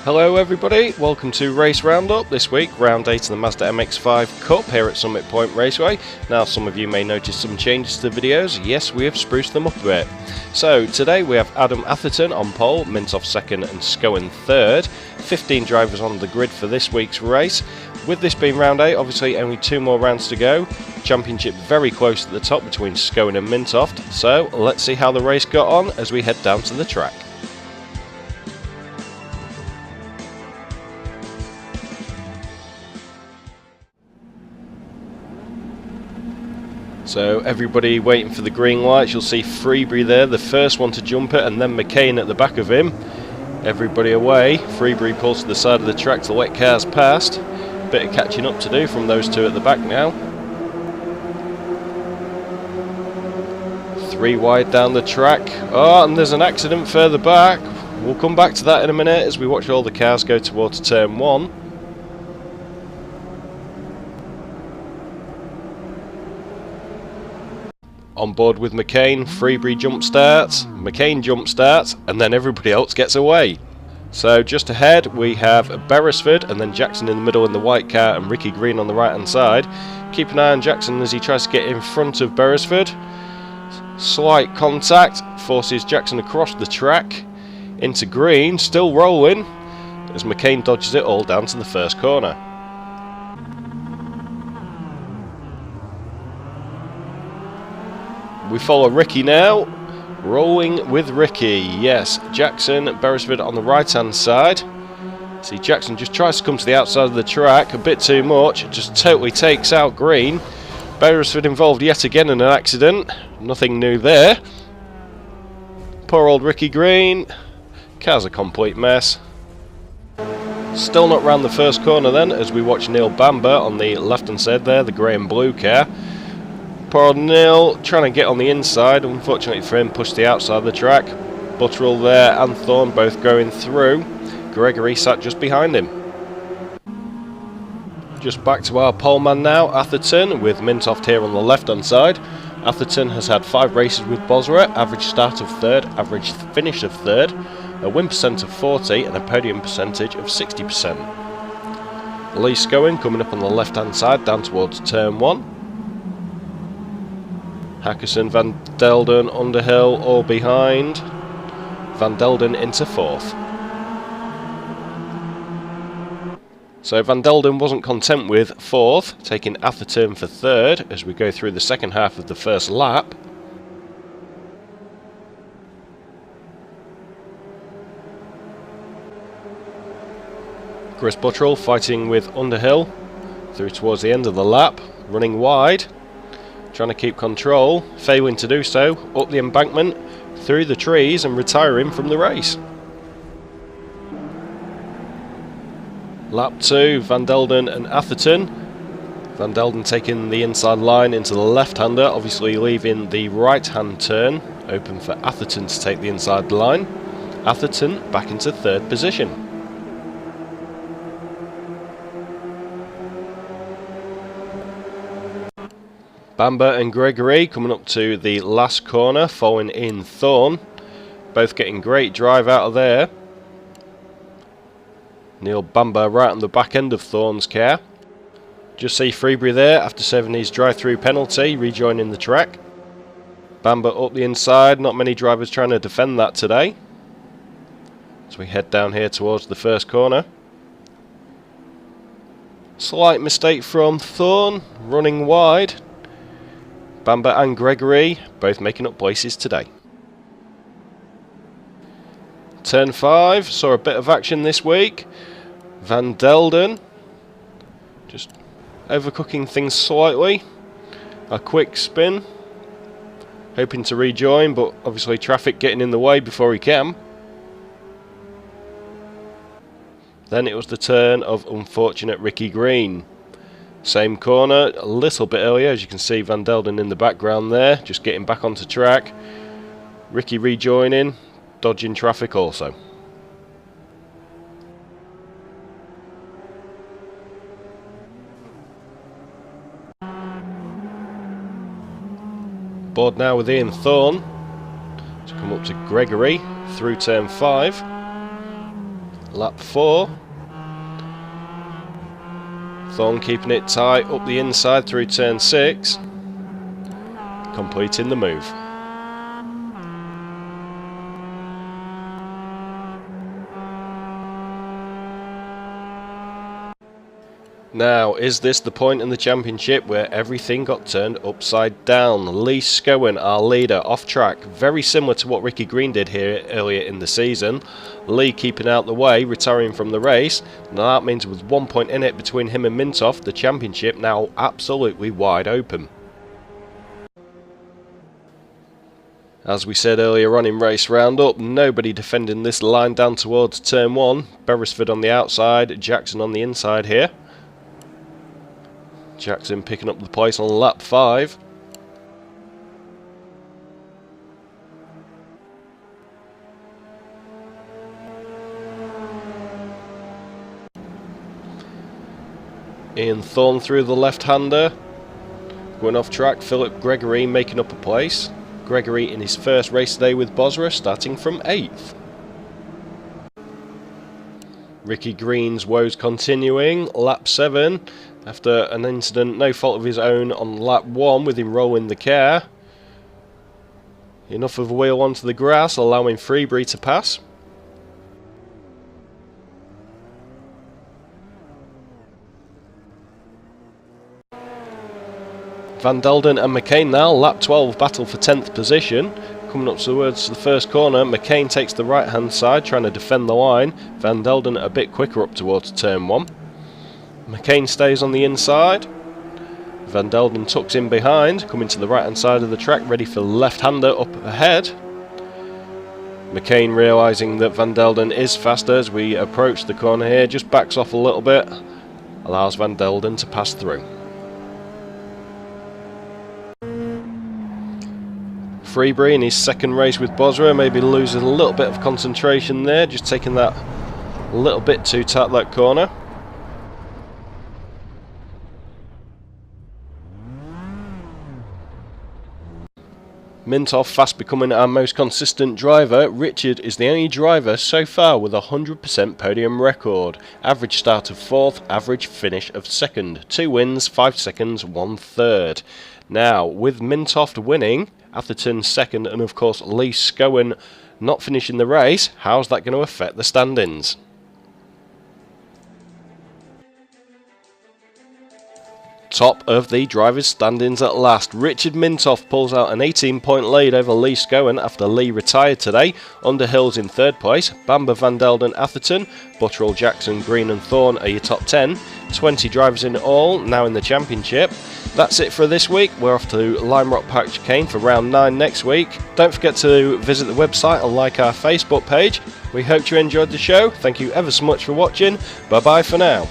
Hello everybody, welcome to Race Roundup. This week, round 8 of the Mazda MX-5 Cup here at Summit Point Raceway. Now some of you may notice some changes to the videos. Yes, we have spruced them up a bit. So today we have Adam Atherton on pole, Mintoff second and Scowen third. 15 drivers on the grid for this week's race. With this being round 8, obviously only 2 more rounds to go. Championship very close at the top between Scowen and Mintoff. So let's see how the race got on as we head down to the track. So everybody waiting for the green lights. You'll see Freebury there, the first one to jump it, and then McCain at the back of him. Everybody away. Freebury pulls to the side of the track to let cars past. Bit of catching up to do from those two at the back now. 3 wide down the track. Oh, and there's an accident further back. We'll come back to that in a minute as we watch all the cars go towards turn 1. On board with McCain, Freebury jump starts, McCain jump starts, and then everybody else gets away. So just ahead we have Beresford and then Jackson in the middle in the white car and Ricky Green on the right hand side. Keep an eye on Jackson as he tries to get in front of Beresford. Slight contact forces Jackson across the track into Green, still rolling as McCain dodges it all down to the first corner. We follow Ricky now, rolling with Ricky. Yes, Jackson, Beresford on the right hand side. See, Jackson just tries to come to the outside of the track a bit too much, just totally takes out Green. Beresford involved yet again in an accident, nothing new there. Poor old Ricky Green, car's a complete mess. Still not round the first corner then, as we watch Neil Bamber on the left hand side there, the grey and blue car. Poor old Neil trying to get on the inside, unfortunately for him pushed the outside of the track. Butterell there and Thorne both going through. Gregory sat just behind him. Just back to our poleman now, Atherton, with Mintoff here on the left hand side. Atherton has had 5 races with BOSRA, average start of 3rd, average finish of 3rd, a win percent of 40 and a podium percentage of 60%. Lee Scowen coming up on the left hand side down towards turn 1. Hackerson, Van Delden, Underhill all behind. Van Delden into 4th. So Van Delden wasn't content with 4th, taking Atherton for 3rd as we go through the second half of the first lap. Chris Butterell fighting with Underhill through towards the end of the lap, running wide. Trying to keep control, failing to do so, up the embankment, through the trees and retiring from the race. Lap 2, Van Delden and Atherton. Van Delden taking the inside line into the left-hander, obviously leaving the right-hand turn open for Atherton to take the inside line. Atherton back into 3rd position. Bamber and Gregory coming up to the last corner, following in Thorne. Both getting great drive out of there. Neil Bamber right on the back end of Thorne's car. Just see Freebury there after serving his drive-through penalty, rejoining the track. Bamber up the inside, not many drivers trying to defend that today. As we head down here towards the first corner. Slight mistake from Thorne, running wide. Bamber and Gregory both making up places today. Turn 5 saw a bit of action this week. Van Delden just overcooking things slightly. A quick spin, hoping to rejoin, but obviously traffic getting in the way before he can. Then it was the turn of unfortunate Ricky Green. Same corner, a little bit earlier, as you can see Van Delden in the background there, just getting back onto track. Ricky rejoining, dodging traffic also. Board now with Ian Thorne to come up to Gregory through turn 5. Lap 4. Thorne keeping it tight up the inside through turn 6. Completing the move. Now, is this the point in the championship where everything got turned upside down? Lee Scowen, our leader, off track, very similar to what Ricky Green did here earlier in the season. Lee keeping out the way, retiring from the race. Now that means with 1 point in it between him and Mintoff, the championship now absolutely wide open. As we said earlier on in race roundup, nobody defending this line down towards turn 1. Beresford on the outside, Jackson on the inside here. Jackson picking up the place on lap 5. Ian Thorne through the left-hander. Going off track, Philip Gregory making up a place. Gregory in his first race today with BOSRA, starting from 8th. Ricky Green's woes continuing, lap 7. After an incident, no fault of his own on lap 1 with him rolling the car. Enough of a wheel onto the grass, allowing Freebury to pass. Van Delden and McCain now, lap 12, battle for 10th position. Coming up towards the first corner, McCain takes the right hand side, trying to defend the line. Van Delden a bit quicker up towards turn 1. McCain stays on the inside. Van Delden tucks in behind, coming to the right hand side of the track, ready for the left-hander up ahead. McCain realising that Van Delden is faster as we approach the corner here, just backs off a little bit, allows Van Delden to pass through. Freebury in his second race with BOSRA, maybe losing a little bit of concentration there, just taking that a little bit too tight, that corner. Mintoff fast becoming our most consistent driver. Richard is the only driver so far with a 100% podium record. Average start of 4th, average finish of 2nd. 2 wins, 5 seconds, 1/3. Now, with Mintoff winning, Atherton 2nd, and of course Lee Scowen not finishing the race, how's that going to affect the standings? Top of the drivers' standings at last. Richard Mintoff pulls out an 18-point lead over Lee Scowen after Lee retired today. Underhill's in 3rd place. Bamber, Van Delden, Atherton, Butterell, Jackson, Green and Thorne are your top 10. 20 drivers in all, now in the championship. That's it for this week. We're off to Lime Rock Park Chicane for round 9 next week. Don't forget to visit the website and like our Facebook page. We hope you enjoyed the show. Thank you ever so much for watching. Bye bye for now.